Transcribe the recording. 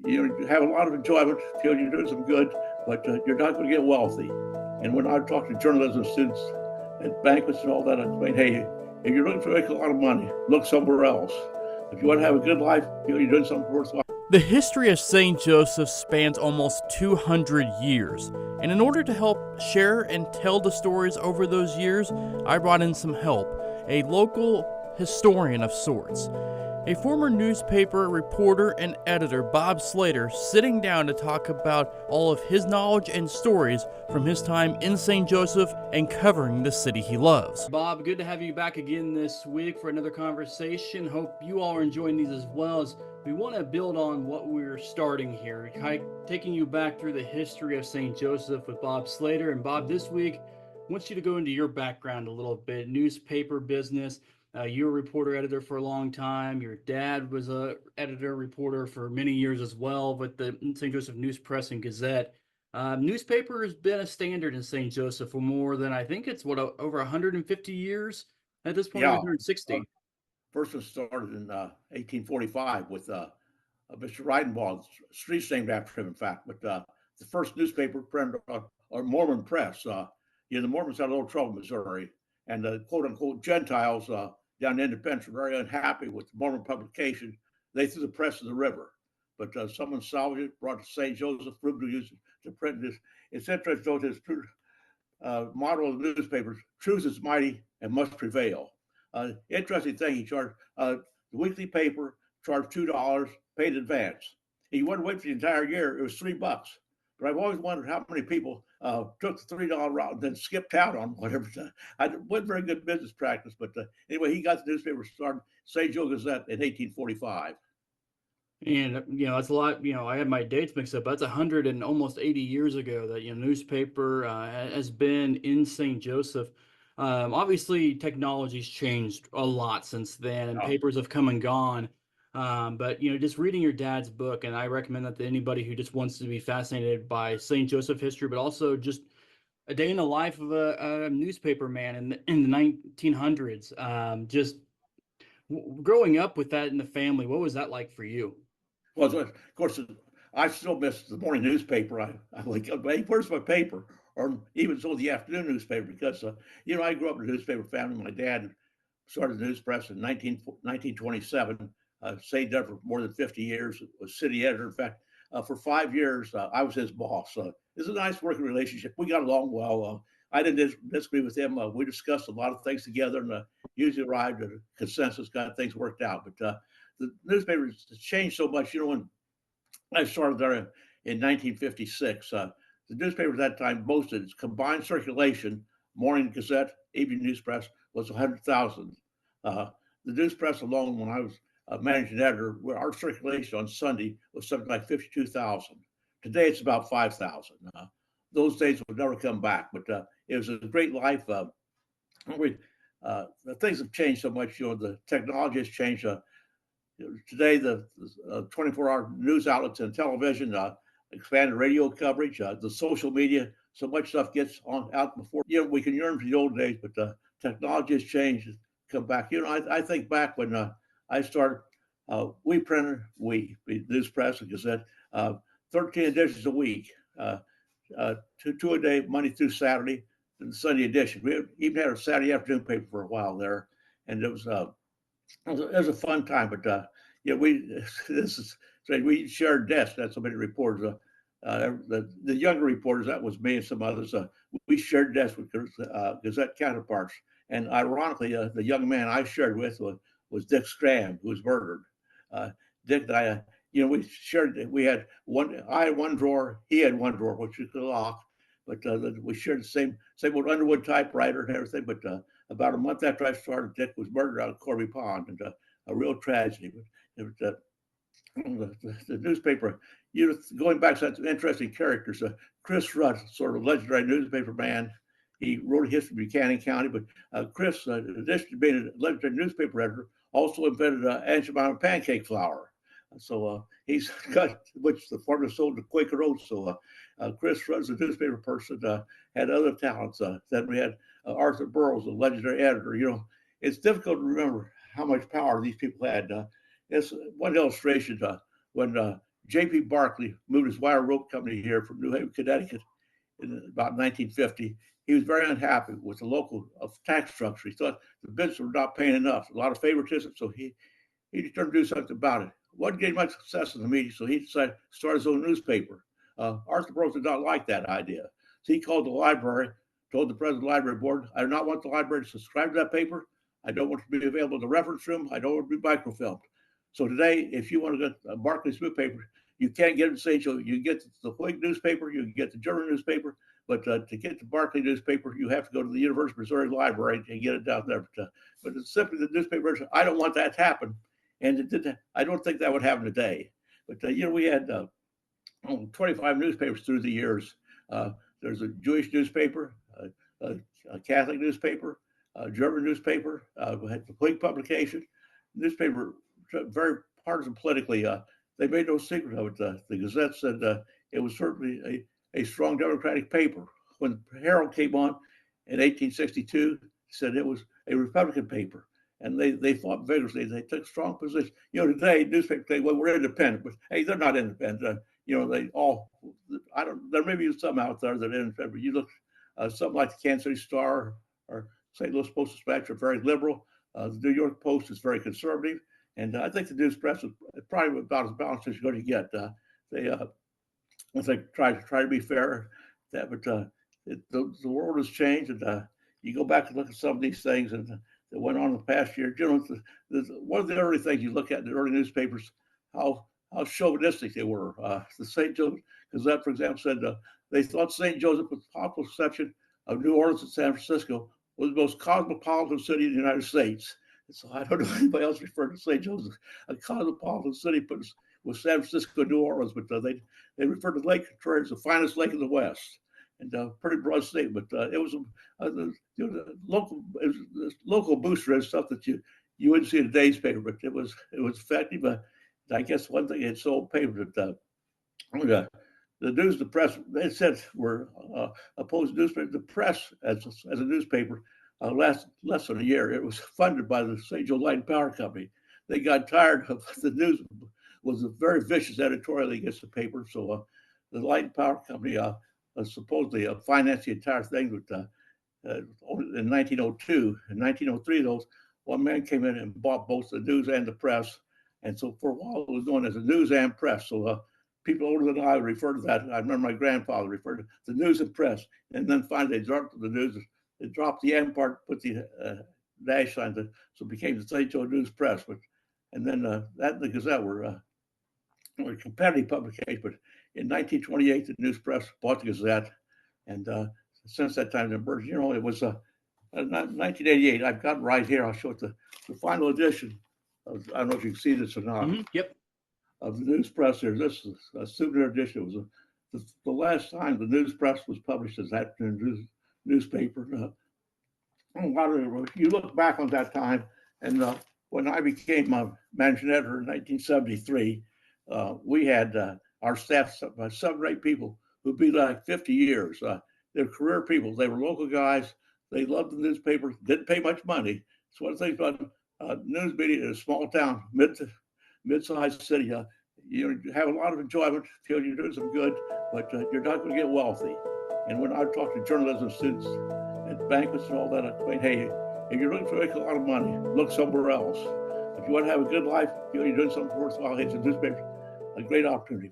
you have a lot of enjoyment, feel you're doing some good, but you're not going to get wealthy. And when I talk to journalism students at banquets and all that, I explain, hey, if you're looking to make a lot of money, look somewhere else. If you want to have a good life, feel you're doing something worthwhile. The history of St. Joseph spans almost 200 years, and in order to help share and tell the stories over those years, I brought in some help, a local historian of sorts. A former newspaper reporter and editor, Bob Slater, sitting down to talk about all of his knowledge and stories from his time in St. Joseph and covering the city he loves. Bob, good to have you back again this week for another conversation. Hope you all are enjoying these as well, as we want to build on what we're starting here, taking you back through the history of St. Joseph with Bob Slater. And Bob, this week, I want you to go into your background a little bit, newspaper business. You were a reporter editor for a long time. Your dad was a editor reporter for many years as well with the St. Joseph News Press and Gazette. Newspaper has been a standard in St. Joseph for more than, I think it's over 150 years at this point, Yeah. 160. First it started in 1845 with Mr. Reidenbaugh's street's named after him, in fact. But the first newspaper printed, or Mormon Press, the Mormons had a little trouble in Missouri, and the quote unquote Gentiles down in Independence were very unhappy with the Mormon publication. They threw the press in the river, but someone salvaged it, brought it to St. Joseph, proved to use it to print this. It's interesting, though, his motto of the newspapers: truth is mighty and must prevail. Interesting thing, he charged the weekly paper charged $2, paid in advance. He wouldn't wait for the entire year; it was $3. But I've always wondered how many people took the $3 route and then skipped out on whatever. I wasn't very good business practice, but anyway, he got the newspaper started, St. Joe Gazette, in 1845. And that's a lot. I had my dates mixed up. That's 100 and almost 80 years ago that newspaper has been in St. Joseph. Obviously, technology's changed a lot since then, and papers have come and gone. But just reading your dad's book, and I recommend that to anybody who just wants to be fascinated by St. Joseph history, but also just a day in the life of a newspaper man in the 1900s. Just growing up with that in the family, what was that like for you? Well, of course, I still miss the morning newspaper. I like, hey, where's my paper? Or even so, the afternoon newspaper, because I grew up in a newspaper family. My dad started the news press in 1927. Stayed there for more than 50 years. Was city editor. In fact, for 5 years, I was his boss. It's a nice working relationship. We got along well. I didn't disagree with him. We discussed a lot of things together, and usually arrived at a consensus, got things worked out. But the newspaper has changed so much. When I started there in 1956, the newspaper at that time boasted its combined circulation, morning Gazette, evening news press, was 100,000. The news press alone, when I was managing editor, our circulation on Sunday was something like 52,000. Today it's about 5,000. Those days will never come back, but it was a great life. Things have changed so much. The technology has changed. Today, the 24-hour news outlets and television, expanded radio coverage, the social media, so much stuff gets out before. We can yearn for the old days, but technology has changed. Come back. I think back when I started, we printed, News Press and Gazette, 13 editions a week, two a day, Monday through Saturday, and the Sunday edition. We even had a Saturday afternoon paper for a while there, and it was a fun time. But we shared desks. That's so many reporters. The younger reporters, that was me and some others. We shared desks with Gazette counterparts. And ironically, the young man I shared with was Dick Scram, who was murdered. Dick and I, we shared. We had one. I had one drawer. He had one drawer, which you could lock. But we shared the same old Underwood typewriter and everything. But about a month after I started, Dick was murdered out of Corby Pond, and a real tragedy. But the newspaper, going back to some interesting characters. Chris Rudd, sort of legendary newspaper man. He wrote a history of Buchanan County, but Chris, in addition to being a legendary newspaper editor, also invented Aunt Jemima pancake flour. So he's got, which the farmer sold to Quaker Oats. So Chris Rudd's a newspaper person, had other talents. Then we had Arthur Burroughs, a legendary editor. It's difficult to remember how much power these people had. It's one illustration when J.P. Barclay moved his wire rope company here from New Haven, Connecticut in about 1950. He was very unhappy with the local tax structure. He thought the business were not paying enough, a lot of favoritism, so he determined to do something about it. Wasn't getting much success in the media, so he decided to start his own newspaper. Arthur Burroughs did not like that idea. So he called the library, told the president of the library board, I do not want the library to subscribe to that paper. I don't want it to be available in the reference room. I don't want it to be microfilmed. So today, if you want to get a Barclay's newspaper, you can't get it in St. Joe. You get the Whig newspaper, you can get the German newspaper, but to get the Barclay newspaper, you have to go to the University of Missouri Library and get it down there. But it's simply the newspaper. I don't want that to happen. And it didn't, I don't think that would happen today. But, we had 25 newspapers through the years. There's a Jewish newspaper, a Catholic newspaper, a German newspaper, we had the Whig publication, newspaper, very partisan politically. They made no secret of it. The Gazette said it was certainly a strong Democratic paper. When the Herald came on in 1862, said it was a Republican paper. And they fought vigorously. They took strong positions. Today newspapers say, "Well, we're independent," but hey, they're not independent. They all. There may be some out there that are independent. But you look, something like the Kansas City Star or St. Louis Post-Dispatch are very liberal. The New York Post is very conservative, and I think the news press is probably about as balanced as you're going to get. They try to be fair. But the world has changed, and you go back and look at some of these things and that went on in the past year. One of the early things you look at in the early newspapers, how chauvinistic they were. The St. Joseph Gazette, for example, said they thought St. Joseph, with the popular exception of New Orleans and San Francisco, was the most cosmopolitan city in the United States. And so I don't know if anybody else referred to St. Joseph, a cosmopolitan city, with San Francisco and New Orleans, but they referred to Lake Contreras as the finest lake in the West. And pretty broad statement. It was local booster and stuff that you wouldn't see in today's paper, but it was effective. I guess one thing it sold paper that the news, the press, they said were opposed to newspaper. The press as a newspaper lasted less than a year. It was funded by the St. Joe Light and Power Company. They got tired of the news. Was a very vicious editorial against the paper, so the Light and Power Company supposedly financed the entire thing with in 1902. In 1903, one man came in and bought both the news and the press, and so for a while it was known as the news and press. So people older than I refer to that. I remember my grandfather referred to the news and press, and then finally they dropped the news. They dropped the and part, put the dash sign, so it became the St. Joe News Press. And then that and the Gazette were competitive publication. But in 1928, the News Press bought the Gazette, and since that time, it emerged. It was 1988. I've got it right here. I'll show it the final edition. I don't know if you can see this or not. Mm-hmm. Yep. Of the News Press here. This is a souvenir edition. It was the last time the News Press was published as that newspaper. You look back on that time, and when I became managing editor in 1973, we had our staff, 7 or 8 people who'd be like 50 years. They're career people. They were local guys. They loved the newspaper, didn't pay much money. It's one of the things about news media in a small town, mid-sized city. You have a lot of enjoyment, feel you're doing some good, but you're not going to get wealthy. And when I talk to journalism students at banquets and all that, I explain, hey, if you're looking to make a lot of money, look somewhere else. If you want to have a good life, feel you're doing something worthwhile, it's a newspaper, a great opportunity.